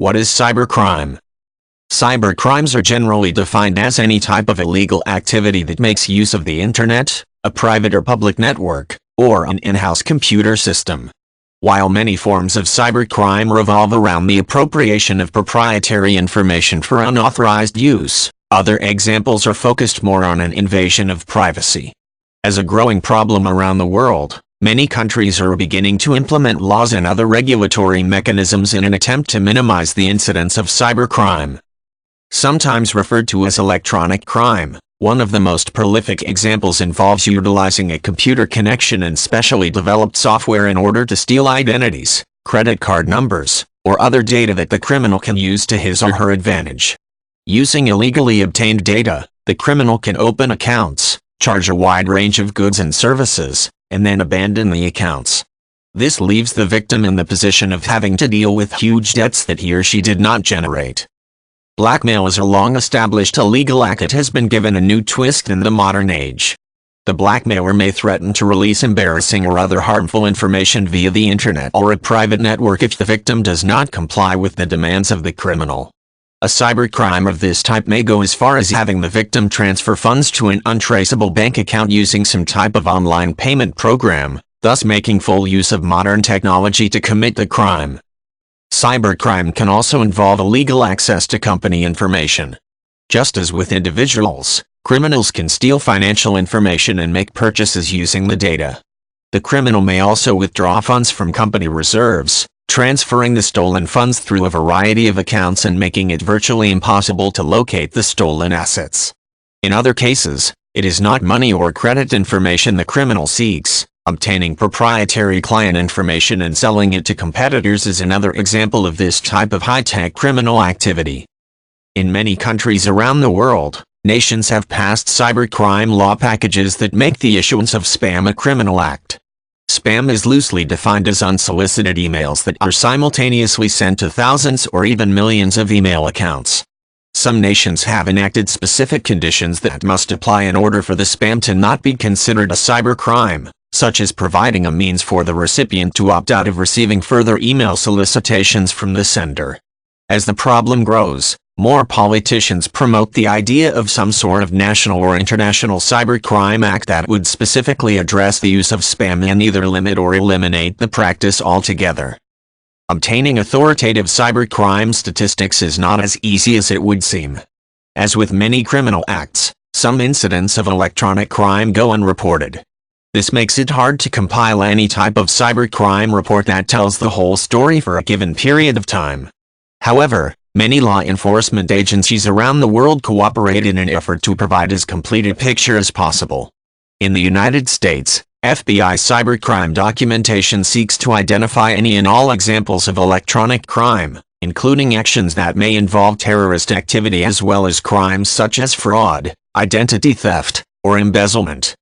What is cybercrime? Cybercrimes are generally defined as any type of illegal activity that makes use of the internet, a private or public network, or an in-house computer system. While many forms of cybercrime revolve around the appropriation of proprietary information for unauthorized use, other examples are focused more on an invasion of privacy. As a growing problem around the world, many countries are beginning to implement laws and other regulatory mechanisms in an attempt to minimize the incidence of cybercrime. Sometimes referred to as electronic crime, one of the most prolific examples involves utilizing a computer connection and specially developed software in order to steal identities, credit card numbers, or other data that the criminal can use to his or her advantage. Using illegally obtained data, the criminal can open accounts, charge a wide range of goods and services, and then abandon the accounts. This leaves the victim in the position of having to deal with huge debts that he or she did not generate. Blackmail is a long-established illegal act that has been given a new twist in the modern age. The blackmailer may threaten to release embarrassing or other harmful information via the internet or a private network if the victim does not comply with the demands of the criminal. A cybercrime of this type may go as far as having the victim transfer funds to an untraceable bank account using some type of online payment program, thus making full use of modern technology to commit the crime. Cybercrime can also involve illegal access to company information. Just as with individuals, criminals can steal financial information and make purchases using the data. The criminal may also withdraw funds from company reserves, transferring the stolen funds through a variety of accounts and making it virtually impossible to locate the stolen assets. In other cases, it is not money or credit information the criminal seeks. Obtaining proprietary client information and selling it to competitors is another example of this type of high-tech criminal activity. In many countries around the world, nations have passed cybercrime law packages that make the issuance of spam a criminal act. Spam is loosely defined as unsolicited emails that are simultaneously sent to thousands or even millions of email accounts. Some nations have enacted specific conditions that must apply in order for the spam to not be considered a cybercrime, such as providing a means for the recipient to opt out of receiving further email solicitations from the sender. As the problem grows, more politicians promote the idea of some sort of national or international cybercrime act that would specifically address the use of spam and either limit or eliminate the practice altogether. Obtaining authoritative cybercrime statistics is not as easy as it would seem. As with many criminal acts, some incidents of electronic crime go unreported. This makes it hard to compile any type of cybercrime report that tells the whole story for a given period of time. However, many law enforcement agencies around the world cooperate in an effort to provide as complete a picture as possible. In the United States, FBI cybercrime documentation seeks to identify any and all examples of electronic crime, including actions that may involve terrorist activity as well as crimes such as fraud, identity theft, or embezzlement.